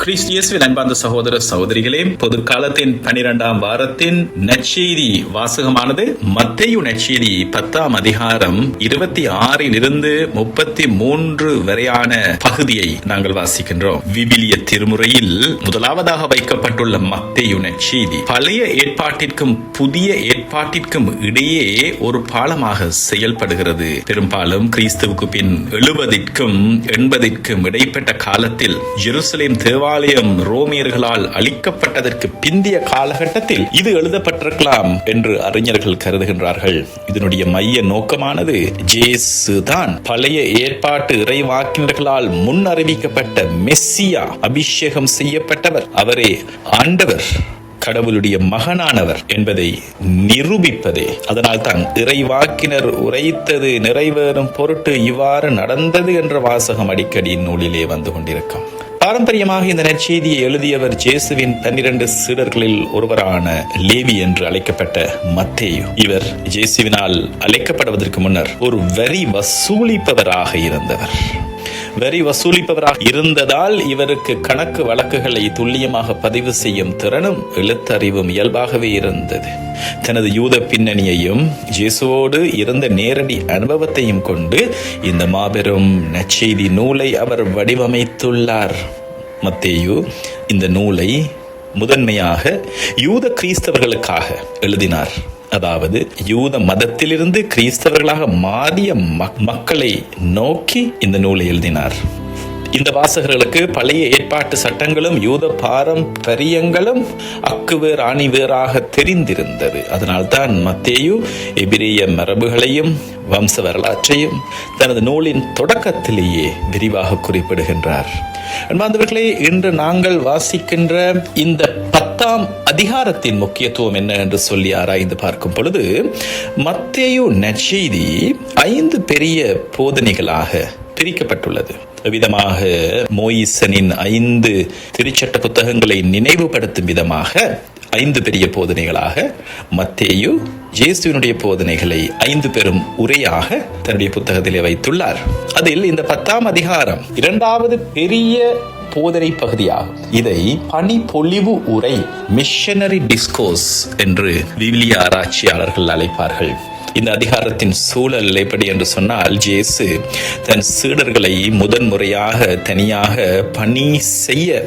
கிறிஸ்தியேசுவின் அன்பார்ந்த சகோதர சகோதரிகளே, பொது காலத்தின் 12ஆம் வாரத்தின் நற்செய்தி வாசகமானது மத்தேயு நற்செய்தி 10ஆம் அதிகாரம் 26 33 வரையான பகுதியை நாங்கள் வாசிக்கின்றோம். விவிலிய திருமுறையில் முதலாவதாக வைக்கப்பட்டுள்ள மத்தேயு நற்செய்தி பழைய ஏற்பாட்டிற்கும் புதிய ஏற்பாட்டிற்கும் இடையே ஒரு பாலமாக செயல்படுகிறது. பெரும்பாலும் கிறிஸ்துவுக்கு பின் 70க்கும் 80க்கும் இடைப்பட்ட காலத்தில் ஜெருசலேம் தேவாலயம் ரோமியர்களால் அளிக்கப்பட்டதற்கு பிந்திய காலகட்டத்தில் இது எழுதப்பட்டிருக்கலாம் என்று அறிஞர்கள் கருதுகின்றார்கள். இதனுடைய மைய நோக்கமானது ஜேசுதான் பழைய ஏற்பாட்டு இறைவாக்கினர்களால் முன் அறிவிக்கப்பட்ட மெஸ்ஸியா, அபிஷேகம் செய்யப்பட்டவர், அவரே ஆண்டவர், கடவுளுடைய மகனானவர் என்பதை நிரூபிப்பதே. அதனால் தான் இறைவாக்கினர் உரைத்தது நிறைவேறும் பொருட்டு இவ்வாறு நடந்தது என்ற வாசகம் அடிக்கடி நூலிலே வந்து கொண்டிருக்கும். பாரம்பரியமாக இந்த நற்செய்தியை எழுதியவர் ஜேசுவின் 12 சீடர்களில் ஒருவரான லேவி என்று அழைக்கப்பட்ட மத்தேயு. இவர் ஜேசுவினால் அழைக்கப்படுவதற்கு முன்னர் ஒரு வரி வசூலிப்பவராக இருந்ததால் இவருக்கு கணக்கு வழக்குகளை துல்லியமாக பதிவு செய்யும் திறனும் எழுத்தறிவும் இயல்பாகவே இருந்தது. தனது யூத பின்னணியையும் இயேசுவோடு இருந்த நேரடி அனுபவத்தையும் கொண்டு இந்த மாபெரும் நற்செய்தி நூலை அவர் வடிவமைத்துள்ளார். மத்தேயு இந்த நூலை முதன்மையாக யூத கிறிஸ்தவர்களுக்காக எழுதினார். அதாவது யூத மதத்திலிருந்து கிறிஸ்தவர்களாக மாறிய மக்களை நோக்கி இந்த நூலை எழுதினார். இந்த வாசகர்களுக்கு பழைய ஏற்பாட்டு சட்டங்களும் யூத பாரம்பரியங்களும் அக்குவேர் ஆணிவேராக தெரிந்திருந்தது. அதனால்தான் மத்தேயு எபிரேய மரபுகளையும் வம்ச வரலாற்றையும் தனது நூலின் தொடக்கத்திலேயே விரிவாக குறிப்பிடுகின்றார். அன்பார்ந்தவர்களே, இன்று நாங்கள் வாசிக்கின்ற இந்த 10ஆம் அதிகாரத்தின் முக்கியத்துவம் என்ன என்று சொல்லி ஆராய்ந்து பார்க்கும் பொழுது, மத்தேயு நற்செய்தி 5 பெரிய போதனைகளாக பிரிக்கப்பட்டுள்ளது. விதமாக மோயிசனின் 5 திருச்சட்ட புத்தகங்களை நினைவுபடுத்தும் விதமாக 5 பெரிய போதனைகளாக மத்தேயு இயேசுவினுடைய போதனைகளை 5 பெரும் உரையாக தன்னுடைய புத்தகத்திலே வைத்துள்ளார். அதில் இந்த 10ஆம் அதிகாரம் 2வது பெரிய போதனை பகுதியாகும். இதை பணிப்பொழிவு உரை, மிஷனரி டிஸ்கோர்ஸ் என்று விவிலிய ஆராய்ச்சியாளர்கள் அழைப்பார்கள். இந்த அதிகாரத்தின் சூழல் எப்படி என்று சொன்னால், ஜேசு தன் சீடர்களை முதன்முறையாக தனியாக பணி செய்ய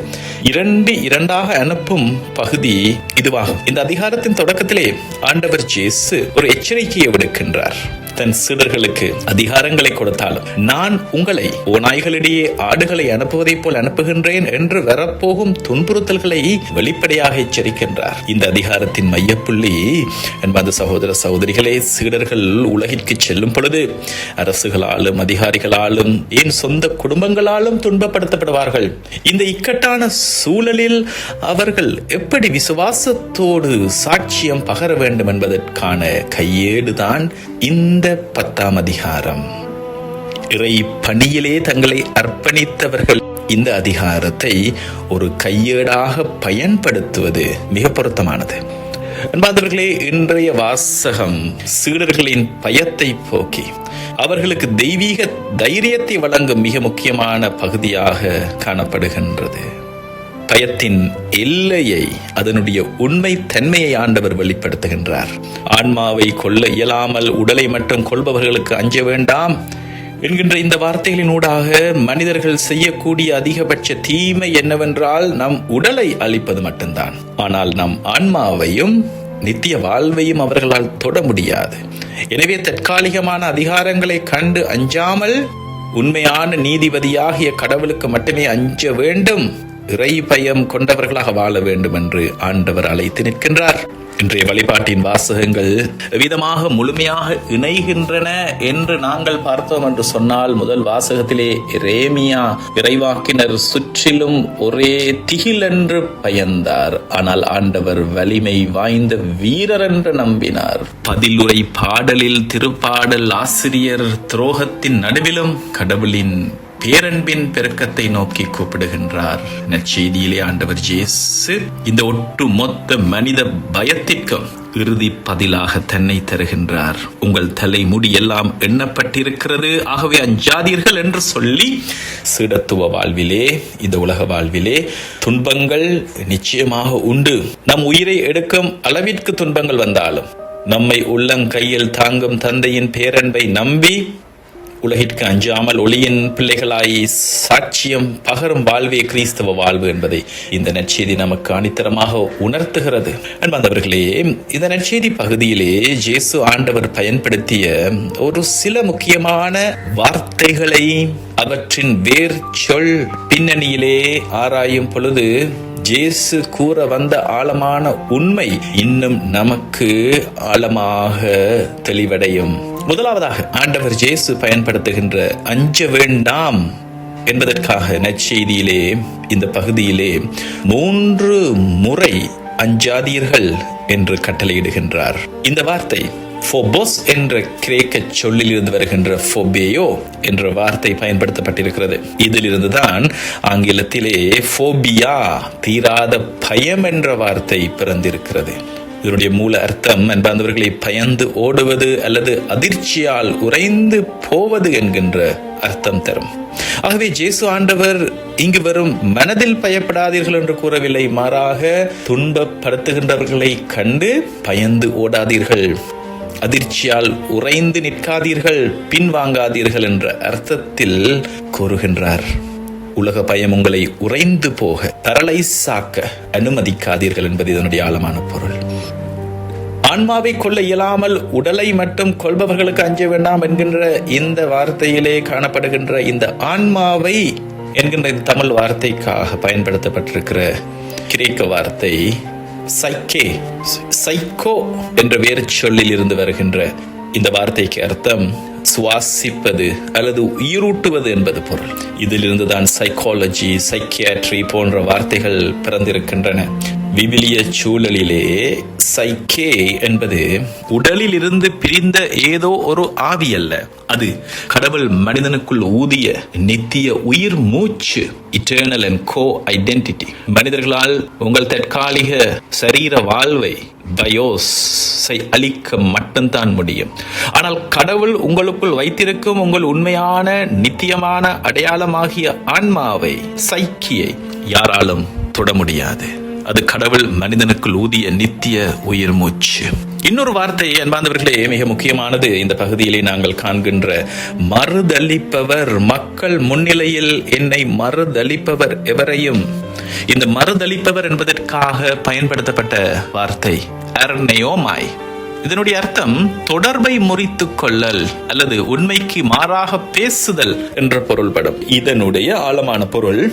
இரண்டாக அனுப்பும் பகுதி இதுவாகும். இந்த அதிகாரத்தின் தொடக்கத்திலே ஆண்டவர் ஜேசு ஒரு எச்சரிக்கையை விடுக்கின்றார். தன் சீடர்களுக்கு அதிகாரங்களை கொடுத்தாலும் நான் உங்களை ஓநாய்களிடையே ஆடுகளை அனுப்புவதைப் போல் அனுப்புகின்றேன் என்று வரப்போகும் துன்புறுத்தல்களை வெளிப்படையாக எச்சரிக்கின்றார். இந்த அதிகாரத்தின் மையப்புள்ளி என்பது சகோதர சகோதரிகளே, சீடர்கள் உலகிற்கு செல்லும் பொழுது அரசுகளாலும் அதிகாரிகளாலும் ஏன் சொந்த குடும்பங்களாலும் துன்பப்படுத்தப்படுவார்கள். இந்த இக்கட்டான சூழலில் அவர்கள் எப்படி விசுவாசத்தோடு சாட்சியம் பகர வேண்டும் என்பதற்கான கையேடுதான் இந்த 10ஆம் அதிகாரம். இறை பணியிலே தங்களை அர்ப்பணித்தவர்கள் இந்த அதிகாரத்தை ஒரு கையேடாக பயன்படுத்துவது மிக பொருத்தமானது. அன்பார்ந்தவர்களே, இன்றைய வாசகம் சீடர்களின் பயத்தை போக்கி அவர்களுக்கு தெய்வீக தைரியத்தை வழங்கும் மிக முக்கியமான பகுதியாக காணப்படுகின்றது. பயத்தின் எல்லையை, அதனுடைய உண்மை தன்மையை ஆண்டவர் வெளிப்படுத்துகின்றார். ஆன்மாவை கொல்ல இயலாமல் உடலை மட்டும் கொள்பவர்களுக்கு அஞ்ச வேண்டாம் என்கின்ற இந்த வார்த்தைகளின் ஊடாக மனிதர்கள் செய்யக்கூடிய அதிகபட்ச தீமை என்னவென்றால் நம் உடலை அழிப்பது மட்டும்தான். ஆனால் நம் ஆன்மாவையும் நித்திய வாழ்வையும் அவர்களால் தொட முடியாது. எனவே தற்காலிகமான அதிகாரங்களை கண்டு அஞ்சாமல் உண்மையான நீதிபதியாகிய கடவுளுக்கு மட்டுமே அஞ்ச வேண்டும், இறை பயம் கொண்டவர்களாக வாழ வேண்டும் என்று ஆண்டவர் அழைத்து நிற்கின்றார். இன்றைய வழிபாட்டின் வாசகங்கள் விதமாக முழுமையாக இணைகின்றன என்று நாங்கள் பார்த்தோம் என்று சொன்னால், முதல் வாசகத்திலே எரேமியா இறைவாக்கினர் சுற்றிலும் ஒரே திகில் என்று பயந்தார். ஆனால் ஆண்டவர் வலிமை வாய்ந்த வீரர் என்று நம்பினார். பதிலுரை பாடலில் திருப்பாடல் ஆசிரியர் துரோகத்தின் நடுவிலும் கடவுளின் பேரன்பின் பெருக்கத்தை நோக்கி கூப்பிடுகின்றார். நற்செய்தியிலே ஆண்டவர் இயேசு இந்த ஒட்டு மொத்த மனித பயத்திற்கும் இறுதி பதிலாக தன்னை தருகின்றார். உங்கள் தலை முடி எல்லாம் எண்ணப்பட்டிருக்கிறது, ஆகவே அஞ்சாதீர்கள் என்று சொல்லி சீடத்துவ வாழ்விலே, இந்த உலக வாழ்விலே துன்பங்கள் நிச்சயமாக உண்டு. நம் உயிரை எடுக்கும் அளவிற்கு துன்பங்கள் வந்தாலும் நம்மை உள்ளங்கையில் தாங்கும் தந்தையின் பேரன்பை நம்பி உலகிற்கு அஞ்சாமல் ஒளியின் பிள்ளைகளாய் சாட்சியம் பகரும் வாழ்வே கிறிஸ்தவ வாழ்வு என்பதை இந்த நற்செய்தி நமக்கு அணித்தரமாக உணர்த்துகிறது. அன்பார்ந்தவர்களே, இந்த நற்செய்தி பகுதியிலே இயேசு ஆண்டவர் பயன்படுத்திய ஒரு சில முக்கியமான வார்த்தைகளை அவற்றின் வேர் சொல் பின்னணியிலே ஆராயும் பொழுது இயேசு கூற வந்த ஆழமான உண்மை இன்னும் நமக்கு ஆழமாக தெளிவடையும். முதலாவதாக ஆண்டவர் இயேசு பயன்படுத்துகின்ற அஞ்ச வேண்டாம் என்பதற்காக நற்செய்தியிலே இந்த பகுதியிலே 3 முறை அஞ்சாதீர்கள் என்று கட்டளையிடுகின்றார். இந்த வார்த்தை ஃபோபோஸ் என்ற கிரேக்க சொல்லில் இருந்து வருகின்ற ஃபோபேயோ என்ற வார்த்தை பயன்படுத்தப்பட்டிருக்கிறது. இதிலிருந்துதான் ஆங்கிலத்திலே ஃபோபியா, தீராத பயம் என்ற வார்த்தை பிறந்திருக்கிறது. இதனுடைய மூல அர்த்தம் அன்பார்ந்தவர்களை பயந்து ஓடுவது அல்லது அதிர்ச்சியால் உறைந்து போவது என்கின்ற அர்த்தம் தரும். ஆகவே இயேசு ஆண்டவர் இங்கு வரும் மனதில் பயப்படாதீர்கள் என்று கூறவில்லை, மாறாக துன்பப்படுத்துகின்றவர்களை கண்டு பயந்து ஓடாதீர்கள், அதிர்ச்சியால் உறைந்து நிற்காதீர்கள், பின்வாங்காதீர்கள் என்ற அர்த்தத்தில் கூறுகின்றார். உலக பயம் உங்களை உறைந்து போக, தரளைசாக்க அனுமதிக்காதீர்கள் என்பது இதனுடைய ஆழமான பொருள். ஆன்மாவை கொள்ள இயலாமல் உடலை மட்டும் கொள்பவர்களுக்கு அஞ்ச வேண்டாம் என்கின்ற இந்த வார்த்தையிலே காணப்படுகின்ற இந்த ஆன்மாவை என்கின்ற இந்த தமிழ் வார்த்தைக்காக பயன்படுத்தப்பட்டிருக்கிற கிரேக்க வார்த்தை சைக்கே, சைக்கோ என்ற வேறு சொல்லில் இருந்து வருகின்ற இந்த வார்த்தைக்கு அர்த்தம் சுவாசிப்பது அல்லது உயிரூட்டுவது என்பது பொருள். இதிலிருந்துதான் சைக்காலஜி, சைக்கியாட்ரி போன்ற வார்த்தைகள் பிறந்திருக்கின்றன. விவிலிய சூழலிலே சைக்கே என்பது உடலில் இருந்து பிரிந்த ஏதோ ஒரு ஆவி அல்ல, அது கடவுள் மனிதனுக்குள் ஊதிய நித்திய உயிர் மூச்சு, இட்டர்னல் அண்ட் கோ ஐடென்டிட்டி. மனிதர்களால் உங்கள் தற்காலிக சரீர வாழ்வை பயோஸை அளிக்க மட்டும்தான் முடியும். ஆனால் கடவுள் உங்களுக்குள் வைத்திருக்கும் உங்கள் உண்மையான நித்தியமான அடையாளமாகிய ஆன்மாவை, சைக்கியை யாராலும் தொட முடியாது. அது கடவுள் மனிதனுக்குள் ஊதிய நித்திய உயிர் மூச்சு. இன்னொரு வார்த்தை அன்பார்ந்தவர்களே மிக முக்கியமானது. இந்த பகுதியிலே நாங்கள் காண்கின்ற மறுதளிப்பவர், மக்கள் முன்னிலையில் என்னை மறுதளிப்பவர் எவரையும். இந்த மறுதளிப்பவர் என்பதற்காக பயன்படுத்தப்பட்ட வார்த்தை அர்னேயோமாய். இதனுடைய அர்த்தம் தொடர்பை முறித்துக் கொள்ளல் அல்லது உண்மைக்கு மாறாக பேசுதல் என்ற பொருள்படும். இதனுடைய ஆழமான பொருள்,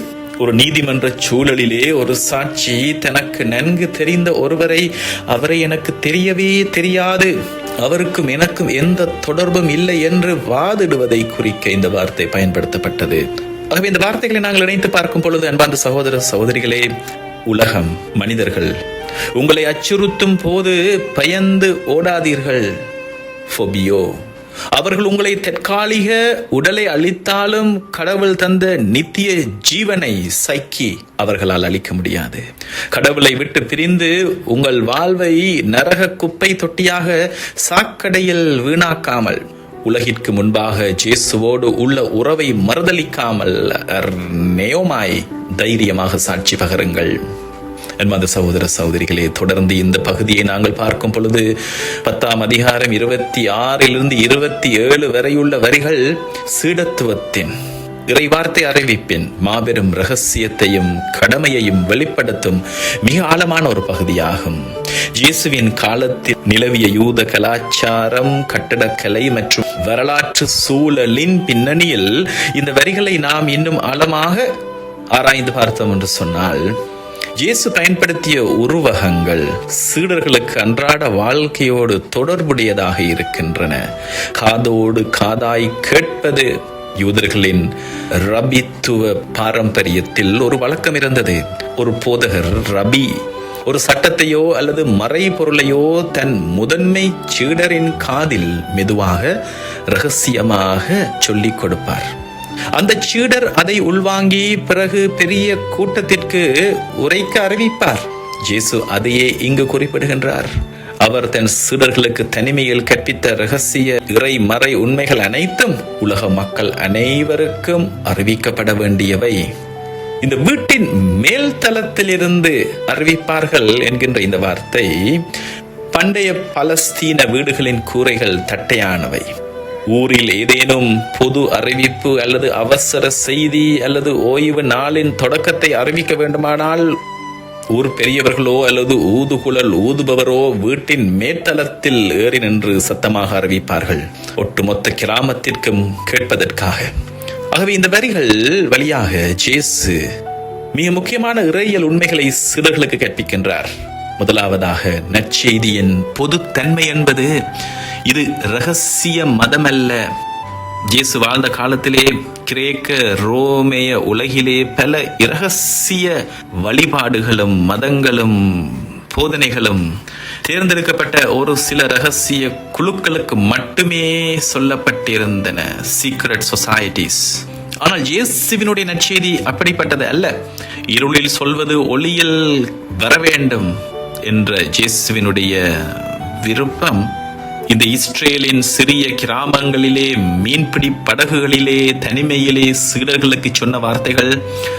ஒரு நீதிமன்ற சூழலிலே ஒரு சாட்சி தனக்கு நன்கு தெரிந்த ஒருவரை, அவரை எனக்கு தெரியவே தெரியாது, அவருக்கும் எனக்கும் எந்த தொடர்பும் இல்லை என்று வாதிடுவதை குறிக்க இந்த வார்த்தை பயன்படுத்தப்பட்டது. ஆகவே இந்த வார்த்தைகளை நாங்கள் இணைத்து பார்க்கும் பொழுது அன்பார்ந்த சகோதர சகோதரிகளே, உலகம், மனிதர்கள் உங்களை அச்சுறுத்தும் போது பயந்து ஓடாதீர்கள், ஃபோபியோ. அவர்கள் உங்களை தற்காலிக உடலை அளித்தாலும் கடவுள் தந்த நித்திய ஜீவனை, சைக்கி, அவர்களால் அளிக்க முடியாது. கடவுளை விட்டு பிரிந்து உங்கள் வாழ்வை நரக குப்பை தொட்டியாக சாக்கடையில் வீணாக்காமல், உலகிற்கு முன்பாக இயேசுவோடு உள்ள உறவை மறுதளிக்காமல் நேயோமாய் தைரியமாக சாட்சி பகருங்கள். அன்பார்ந்த சகோதர சகோதரிகளே, தொடர்ந்து இந்த பகுதியை நாங்கள் பார்க்கும் பொழுது 10ஆம் அதிகாரம் 26 27 வரையுள்ள வரிகள் சீடத்துவத்தின், இறைவார்த்தை அறிவிப்பின் மாபெரும் ரகசியத்தையும் கடமையையும் வெளிப்படுத்தும் மிக ஆழமான ஒரு பகுதியாகும். இயேசுவின் காலத்தில் நிலவிய யூத கலாச்சாரம், கட்டடக்கலை மற்றும் வரலாற்று சூழலின் பின்னணியில் இந்த வரிகளை நாம் இன்னும் ஆழமாக ஆராய்ந்து பார்த்தோம் என்று சொன்னால், இயேசு பயன்படுத்திய உருவகங்கள் சீடர்களுக்கு அன்றாட வாழ்க்கையோடு தொடர்புடையதாக இருக்கின்றன. காதோடு காதாய் கேட்பது யூதர்களின் ரபித்துவ பாரம்பரியத்தில் ஒரு வழக்கம் இருந்தது. ஒரு போதகர், ரபி, ஒரு சட்டத்தையோ அல்லது மறை பொருளையோ தன் முதன்மை சீடரின் காதில் மெதுவாக இரகசியமாக சொல்லிக் கொடுப்பார். அந்த சீடர் அதை உள்வாங்கி பிறகு பெரிய கூட்டத்திற்கு உரைக்க அறிவிப்பார். இயேசு அதையே இங்கு குறிப்பிடுகின்றார். அவர் தன் சீடர்களுக்கு தனிமையில் கற்பித்த இரகசிய இறை மறை உண்மைகள் அனைத்தும் உலக மக்கள் அனைவருக்கும் அறிவிக்கப்பட வேண்டியவை. இந்த வீட்டின் மேல் தளத்திலிருந்து அறிவிப்பார்கள் என்கின்ற இந்த வார்த்தை பண்டைய பலஸ்தீன வீடுகளின் கூரைகள் தட்டையானவை. ஊரில் ஏதேனும் பொது அறிவிப்பு அல்லது அவசர செய்தி அல்லது ஓய்வு நாளின் தொடக்கத்தை அறிவிக்க வேண்டுமானால் ஊர் பெரியவர்களோ அல்லது ஊதுகுழல் ஊதுபவரோ வீட்டின் மேற்தளத்தில் ஏறி நின்று சத்தமாக அறிவிப்பார்கள், ஒட்டுமொத்த கிராமத்திற்கும் கேட்பதற்காக. ஆகவே இந்த வரிகள் வழியாக இயேசு மிக முக்கியமான இறையியல் உண்மைகளை சீடர்களுக்கு கற்பிக்கின்றார். முதலாவதாக, நற்செய்தியின் பொது தன்மை என்பது இது இரகசிய மதம் அல்ல. இயேசு வாழ்ந்த காலத்திலே கிரேக்க ரோமேய உலகிலே பல இரகசிய வழிபாடுகளும் மதங்களும் போதனைகளும் தேர்ந்தெடுக்கப்பட்ட ஒரு சில இரகசிய குழுக்களுக்கு மட்டுமே சொல்லப்பட்டிருந்தன, சீக்ரெட் சொசைட்டிஸ். ஆனால் இயேசுவினுடைய நற்செய்தி அப்படிப்பட்டது அல்ல. இருளில் சொல்வது ஒளியில் வர வேண்டும் என்ற இயேசுவினுடைய விருப்பம் இந்த இஸ்ரேலின் சிறிய கிராமங்களிலே மீன்பிடி படகுகளிலே தனிமையிலே சீடர்களுக்கு சொன்ன வார்த்தைகள்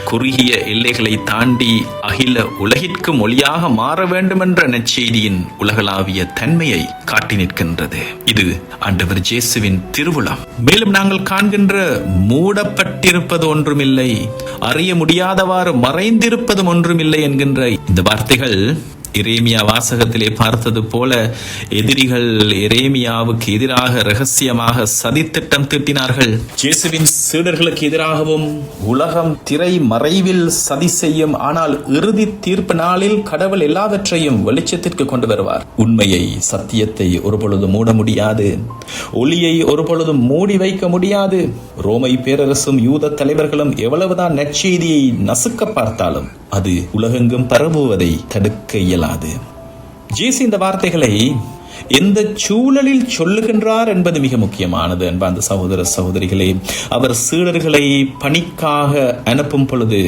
குறுகிய எல்லைகளை தாண்டி அகில உலகிற்கும் ஒளியாக மாற வேண்டும் என்ற நற்செய்தியின் உலகளாவிய தன்மையை காட்டி நிற்கின்றது. இது ஆண்டவர் இயேசுவின் திருவுளம். மேலும் நாங்கள் காண்கின்ற மூடப்பட்டிருப்பது ஒன்றுமில்லை, அறிய முடியாதவாறு மறைந்திருப்பதும் ஒன்றுமில்லை என்கின்ற இந்த வார்த்தைகள் எரேமியா வாசகத்திலே பார்த்தது போல எதிரிகள் எரேமியாவுக்கு எதிராக இரகசியமாக சதித்திட்டம் தீட்டினார்கள். இயேசுவின் சீடர்களுக்கு எதிராகவும் உலகம் திரை மறைவில் சதி செய்யும். ஆனால் இறுதி தீர்ப்பு நாளில் கடவுள் எல்லாவற்றையும் வெளிச்சத்திற்கு கொண்டு வருவார். உண்மையை, சத்தியத்தை ஒருபொழுதும் மூட முடியாது, ஒளியை ஒருபொழுதும் மூடி வைக்க முடியாது. ரோமை பேரரசும் யூத தலைவர்களும் எவ்வளவுதான் நற்செய்தியை நசுக்க பார்த்தாலும் அது உலகெங்கும் பரவுவதை தடுக்க இயலாது. இயேசு இந்த வார்த்தைகளை எந்த சூழலில் சொல்லுகின்றார் என்பது மிக முக்கியமானது. அன்பார்ந்த சகோதர சகோதரிகளே, அவர் சீடர்களை பணிக்காக அனுப்பும் பொழுது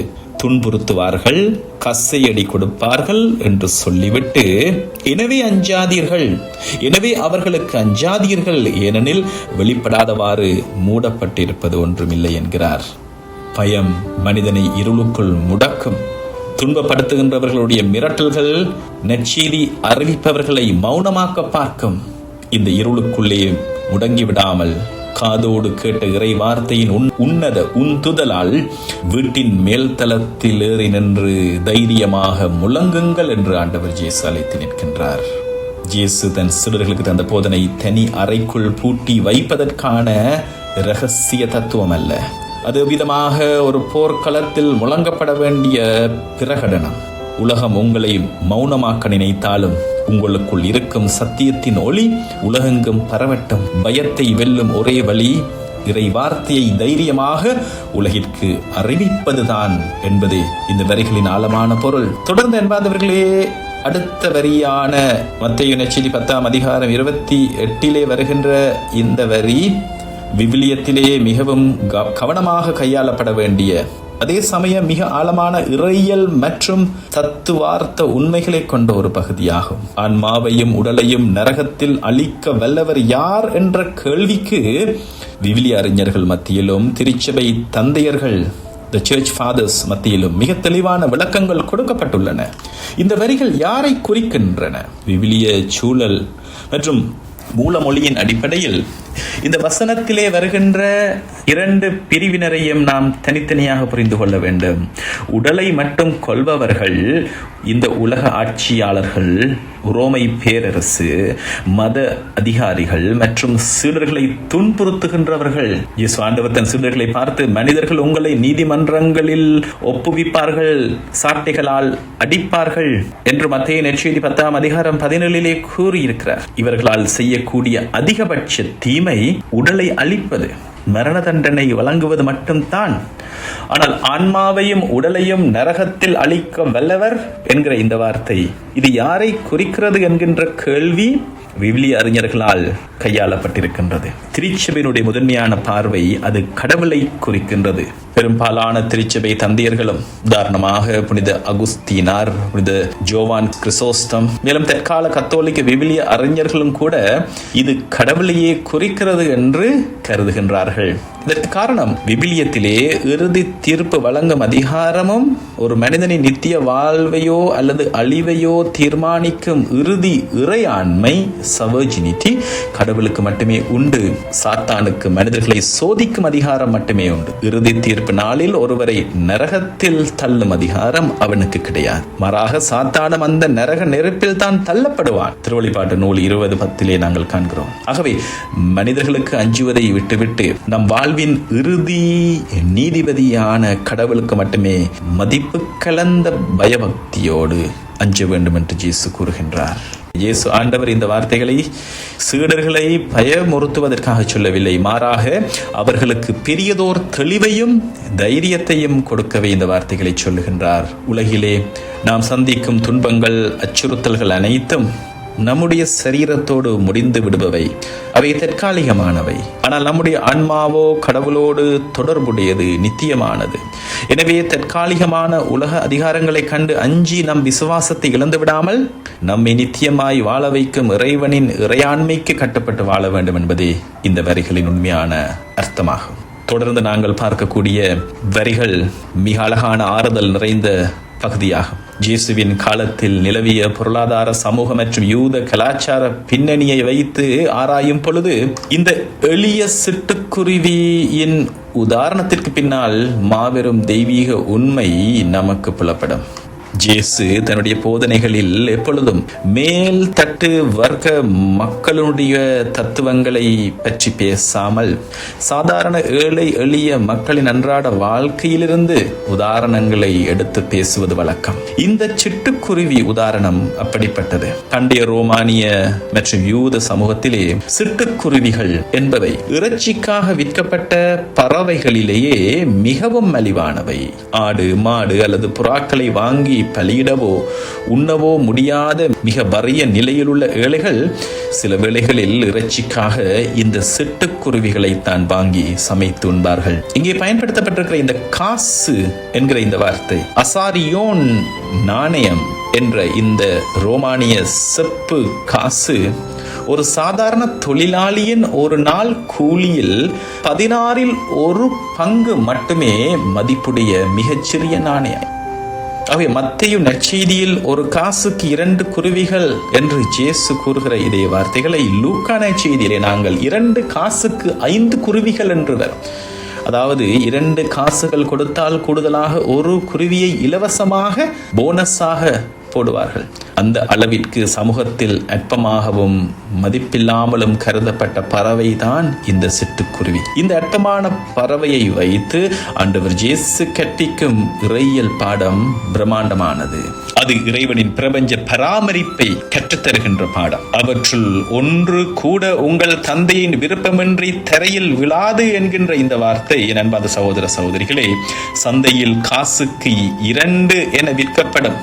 துன்புறுத்துவார்கள், கசையடி கொடுப்பார்கள் என்று சொல்லிவிட்டு, எனவே அஞ்சாதீர்கள், எனவே அவர்களுக்கு அஞ்சாதீர்கள், ஏனெனில் வெளிப்படாதவாறு மூடப்பட்டிருப்பது ஒன்றுமில்லை என்கிறார். பயம் மனிதனை இருளுக்குள் முடக்கும். துன்பப்படுத்துகின்றவர்களுடைய மிரட்டல்கள் நற்செய்தி அறிவிப்பவர்களை மௌனமாக்க பார்க்கும். இந்த இருளுக்குள்ளே முடங்கிவிடாமல் காதோடு கேட்ட இறை வார்த்தையின் உன்னத உந்துதலால் வீட்டின் மேல்தளத்தில் ஏறி நின்று தைரியமாக முழங்குங்கள் என்று ஆண்டவர் இயேசு அழைத்து நிற்கின்றார். இயேசு தன் சீடர்களுக்கு தந்த போதனை தனி அறைக்குள் பூட்டி வைப்பதற்கான இரகசிய தத்துவம் அல்ல. அது விதமாக ஒரு போர்க்களத்தில் முழங்கப்பட வேண்டிய பிரகடனம். உலகம் உங்களை மௌனமாக்க நினைத்தாலும் உங்களுக்குள் இருக்கும் சத்தியத்தின் ஒளி உலகெங்கும் பரவட்டும். பயத்தை வெல்லும் ஒரே வழி இறை வார்த்தையை தைரியமாக உலகிற்கு அறிவிப்பதுதான் என்பது இந்த வரிகளின் ஆழமான பொருள். தொடர்ந்து என்பாதவர்களே, அடுத்த வரியான மத்தேயு நற்செய்தி 10ஆம் அதிகாரம் 28 வருகின்ற இந்த வரி விவிலியத்திலே மிகவும் கவனமாக கையாளப்பட வேண்டிய, அதே சமயம் மிக ஆழமான இறையியல் மற்றும் தத்துவார்த்த உண்மைகளை கொண்ட ஒரு பகுதியாகும். ஆன்மாவையும் உடலையும் நரகத்தில் அழிக்க வல்லவர் யார் என்ற கேள்விக்கு விவிலிய அறிஞர்கள் மத்தியிலும் திருச்சபை தந்தையர்கள், The Church Fathers மத்தியிலும் மிக தெளிவான விளக்கங்கள் கொடுக்கப்பட்டுள்ளன. இந்த வரிகள் யாரை குறிக்கின்றன? விவிலிய சூழல் மற்றும் மூலமொழியின் அடிப்படையில் இந்த வசனத்திலே வருகின்ற 2 பிரிவினரையும் நாம் தனித்தனியாக புரிந்து கொள்ள வேண்டும். உடலை மட்டும் கொள்பவர்கள் இந்த உலக ஆட்சியாளர்கள், ரோமை பேரரசு, மத அதிகாரிகள் மற்றும் சீடர்களை துன்புறுத்துகின்றவர்கள். இயேசு ஆண்டவர் தன் சீடர்களை பார்த்து, மனிதர்கள் உங்களை நீதிமன்றங்களில் ஒப்புவிப்பார்கள், சாட்டைகளால் அடிப்பார்கள் என்று மத்தேயு நற்செய்தி 10ஆம் அதிகாரம் 17 கூறியிருக்கிறார். இவர்களால் செய்யக்கூடிய அதிகபட்ச தீமை உடலை அழிப்பது, மரண தண்டனை வழங்குவது மட்டும்தான். ஆனால் ஆன்மாவையும் உடலையும் நரகத்தில் அழிக்க வல்லவர் என்கிற இந்த வார்த்தை இது யாரை குறிக்கிறது என்கின்ற கேள்வி விவிலிய அறிஞர்களால் கையாளப்பட்டிருக்கின்றது. திருச்சபையினுடைய முதன்மையான பார்வை அது கடவுளை குறிக்கின்றது. பெரும்பாலான திருச்சபை தந்தையர்களும், உதாரணமாக புனித அகுஸ்தீனார், புனித ஜோவான் கிறிசோஸ்டம், மேலும் தற்கால கத்தோலிக்க விவிலிய அறிஞர்களும் கூட இது கடவுளையே குறிக்கிறது என்று கருதுகின்றார்கள். இதற்கு காரணம், விவிலியத்திலே இறுதி தீர்ப்பு வழங்கும் அதிகாரமும் ஒரு மனிதனின் நித்திய வாழ்வையோ அல்லது அழிவையோ தீர்மானிக்கும் இறுதி இறையாண்மை சவர்ஜினிட்டி கடவுளுக்கு மட்டுமே உண்டு. சாத்தானுக்கு மனிதர்களை சோதிக்கும் அதிகாரம் மட்டுமே உண்டு. இறுதி தீர்ப்பு நாளில் ஒருவரை நரகத்தில் தள்ளும் அதிகாரம் அவனுக்கு கிடையாது. மாறாக சாத்தானும் அந்த நரக நெருப்பில் தான் தள்ளப்படுவான். திருவெளிப்பாட்டு நூல் 20:10 நாங்கள் காண்கிறோம். ஆகவே மனிதர்களுக்கு அஞ்சுவதை விட்டுவிட்டு நம் வாழ்வின் இறுதி நீதிபதியான கடவுளுக்கு மட்டுமே மதிப்பு கலந்த பயபக்தியோடு அஞ்ச வேண்டும் என்று இயேசு கூறுகின்றார். இயேசு ஆண்டவர் இந்த வார்த்தைகளை சீடர்களை பயமுறுத்துவதற்காக சொல்லவில்லை, மாறாக அவர்களுக்கு பெரியதோர் தெளிவையும் தைரியத்தையும் கொடுக்கவே இந்த வார்த்தைகளை சொல்லுகின்றார். உலகிலே நாம் சந்திக்கும் துன்பங்கள், அச்சுறுத்தல்கள் அனைத்தும் நம்முடைய சரீரத்தோடு முடிந்து விடுபவை, அவை தற்காலிகமானவை. ஆனால் நம்முடைய ஆன்மாவோ கடவுளோடு தொடர்புடையது, நித்தியமானது. எனவே தற்காலிகமான உலக அதிகாரங்களை கண்டு அஞ்சி நம் விசுவாசத்தை இழந்து விடாமல் நம்மை நித்தியமாய் வாழ வைக்கும் இறைவனின் இறையாண்மைக்கு கட்டுப்பட்டு வாழ வேண்டும் என்பதே இந்த வரிகளின் உண்மையான அர்த்தமாகும். தொடர்ந்து நாங்கள் பார்க்கக்கூடிய வரிகள் மிக அழகான ஆறுதல் நிறைந்த பகுதியாகும். இயேசுவின் காலத்தில் நிலவிய பொருளாதார, சமூக மற்றும் யூத கலாச்சார பின்னணியை வைத்து ஆராயும் பொழுது இந்த எளிய சிட்டுக்குருவியின் உதாரணத்திற்கு பின்னால் மாபெரும் தெய்வீக உண்மை நமக்கு புலப்படும். இயேசு தன்னுடைய போதனைகளில் எப்பொழுதும் மேல் தட்டு வர்க்க மக்களுடைய தத்துவங்களை பற்றி பேசாமல் சாதாரண ஏழை எளிய மக்களின் அன்றாட வாழ்க்கையிலிருந்து உதாரணங்களை எடுத்து பேசுவது வழக்கம். இந்த சிட்டுக்குருவி உதாரணம் அப்படிப்பட்டது. பண்டைய ரோமானிய மற்றும் யூத சமூகத்திலே சிட்டுக்குருவிகள் என்பவை இறைச்சிக்காக விற்கப்பட்ட பறவைகளிலேயே மிகவும் மலிவானவை. ஆடு, மாடு அல்லது புறாக்களை வாங்கி பலியிடவோ உண்ணவோ முடியாத மிக வறிய நிலையில் உள்ள ஏழைகள் சில வேளைகளில் இறைச்சிக்காக இந்த சிட்டுக்குருவிகளை தான் வாங்கி சமைத்து உண்பார்கள். இங்கே பயன்படுத்தப்பட்டிருக்கிற இந்த காசு என்கிற இந்த வார்த்தை, அசாரியோன் நாணயம் என்ற இந்த ரோமானிய செப்பு காசு ஒரு சாதாரண தொழிலாளியின் ஒரு நாள் கூலியில் 16% மட்டுமே மதிப்புடைய மிகச்சிறிய நாணயம். அவை மத்தேயு நற்செய்தியில் ஒரு காசுக்கு 2 குருவிகள் என்று இயேசு கூறுகிற இதே வார்த்தைகளை லூக்கா நற்செய்தியிலே நாங்கள் 2 காசுக்கு 5 குருவிகள் என்று வரும். அதாவது 2 காசுகள் கொடுத்தால் கூடுதலாக ஒரு குருவியை இலவசமாக போனஸாக போடுவார்கள். அந்த அளவிற்கு சமூகத்தில் அற்பமாகவும் மதிப்பில்லாமலும் கருதப்பட்ட பறவை தான் இந்த சிட்டுக்குருவி. இந்த அற்பமான பறவையை வைத்து ஆண்டவர் இயேசு கற்பிக்கும் இறையியல் பாடம் பிரம்மாண்டமானது. அது இறைவனின் பிரபஞ்ச பராமரிப்பை கற்றுத்தருகின்ற பாடம். அவற்றுள் ஒன்று கூட உங்கள் தந்தையின் விருப்பமின்றி தரையில் விழாது என்கின்ற இந்த வார்த்தை, என் அன்பான சகோதர சகோதரிகளே, சந்தையில் காசுக்கு 2 என விற்கப்படும்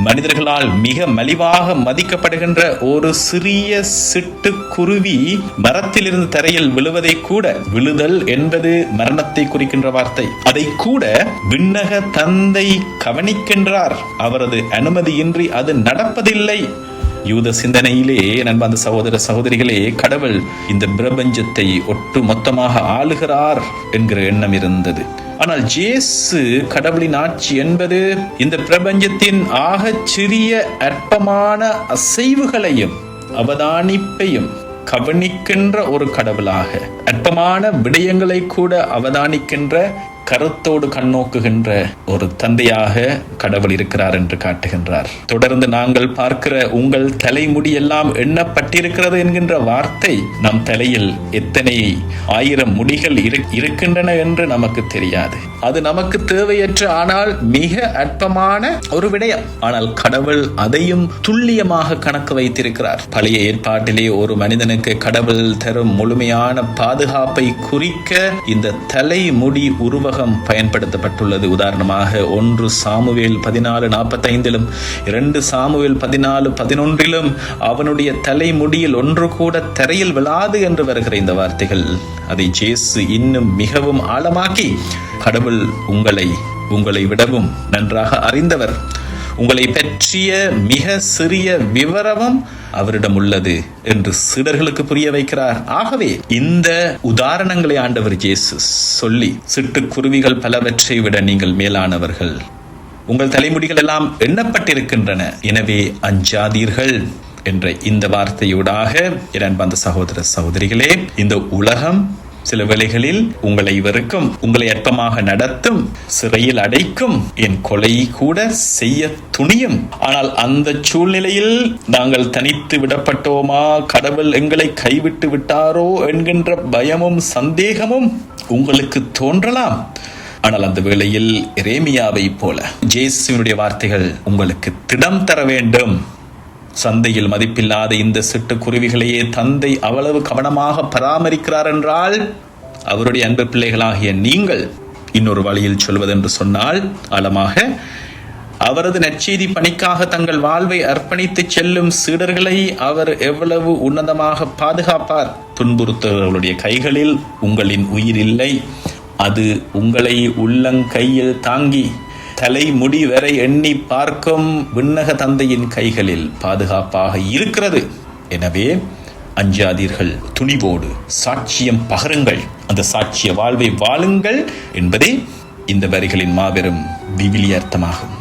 மனிதர்களால் மிக மலிவாக மதிக்கப்படுகின்ற ஒரு சிறிய சிட்டுக்குருவி மரத்திலிருந்து தரையில் விழுவதை கூட, விழுதல் என்பது மரணத்தை குறிக்கின்ற வார்த்தை, அதை கூட விண்ணக தந்தை கவனிக்கின்றார். அவரது அனுமதியின்றி அது நடப்பதில்லை. யூத சிந்தனையிலே நண்பார்ந்த சகோதர சகோதரிகளே, கடவுள் இந்த பிரபஞ்சத்தை ஒட்டு மொத்தமாக ஆளுகிறார் என்கிற எண்ணம் இருந்தது. ஆனால் இயேசு கடவுளின் ஆட்சி என்பது இந்த பிரபஞ்சத்தின் ஆகச் சிறிய அற்பமான அசைவுகளையும் அவதானிப்பையும் கவனிக்கின்ற ஒரு கடவுளாக, அற்பமான விடயங்களை கூட அவதானிக்கின்ற, கருத்தோடு கண்ணோக்குகின்ற ஒரு தந்தையாக கடவுள் இருக்கிறார் என்று காட்டுகின்றார். தொடர்ந்து நாங்கள் பார்க்கிற உங்கள் தலைமுடி எல்லாம் எண்ணப்பட்டிருக்கிறது என்கின்ற வார்த்தை, நம் தலையில் எத்தனை 1000 முடிகள் இருக்கின்றன என்று நமக்கு தெரியாது. அது நமக்கு தேவையற்ற ஆனால் மிக அற்பமான ஒரு விடயம். ஆனால் கடவுள் அதையும் துல்லியமாக கணக்கு வைத்திருக்கிறார். பழைய ஏற்பாட்டிலே ஒரு மனிதனுக்கு கடவுள் தரும் முழுமையான பாதுகாப்பை குறிக்க இந்த தலைமுடி உருவகம் உலகம் பயன்படுத்தப்பட்டுள்ளது. உதாரணமாக 1 சாமுவேல் 14:45 2 சாமுவேல் 14:11 அவனுடைய தலைமுடியில் ஒன்று கூட தரையில் விழாது என்று வருகிற இந்த வார்த்தைகள் அதை இயேசு இன்னும் மிகவும் ஆழமாக்கி, கடவுள் உங்களை விடவும் நன்றாக அறிந்தவர், உங்களை பற்றிய மிக சிறிய விவரமும் அவரிடம் உள்ளது என்று சீடர்களுக்கு புரிய வைக்கிறார். ஆகவே இந்த உதாரணங்களை ஆண்டவர் இயேசு சொல்லி, சிட்டுக்குருவிகள் பலவற்றை விட நீங்கள் மேலானவர்கள், உங்கள் தலைமுடிகள் எல்லாம் எண்ணப்பட்டிருக்கின்றன, எனவே அஞ்சாதீர்கள் என்ற இந்த வார்த்தையூடாக என் அன்பார்ந்த சகோதர சகோதரிகளே, இந்த உலகம் சில வேளைகளில் உங்களை வெறுக்கும், உங்களை அற்பமாக நடத்தும், சிறையில் அடைக்கும், என் கொலை கூட செய்ய துணியும். ஆனால் அந்த சூழ்நிலையில் நாங்கள் தனித்து விடப்பட்டோமா, கடவுள் எங்களை கைவிட்டு விட்டாரோ என்கின்ற பயமும் சந்தேகமும் உங்களுக்கு தோன்றலாம். ஆனால் அந்த வேளையில் எரேமியாவை போல இயேசுவினுடைய வார்த்தைகள் உங்களுக்கு திடம் தர வேண்டும். சந்தையில் மதிப்பில்லாத இந்த சிட்டுக்குருவிகளையே தந்தை அவ்வளவு கவனமாக பராமரிக்கிறார் என்றால், அவருடைய அன்பு பிள்ளைகளாகிய நீங்கள் இன்னொரு வழியில் சொல்வதென்று சொன்னால், ஆழமாக அவரது நற்செய்தி பணிக்காக தங்கள் வாழ்வை அர்ப்பணித்து செல்லும் சீடர்களை அவர் எவ்வளவு உன்னதமாக பாதுகாப்பார். துன்புறுத்தவர்களுடைய கைகளில் உங்களின் உயிர் இல்லை, அது உங்களை உள்ளங்கையில் தாங்கி தலைமுடி வரை எண்ணி பார்க்கும் விண்ணக தந்தையின் கைகளில் பாதுகாப்பாக இருக்கிறது. எனவே அஞ்சாதீர்கள், துணிவோடு சாட்சியம் பகருங்கள், அந்த சாட்சிய வாழ்வை வாழுங்கள் என்பதே இந்த வரிகளின் மாபெரும் விவிலிய அர்த்தமாகும்.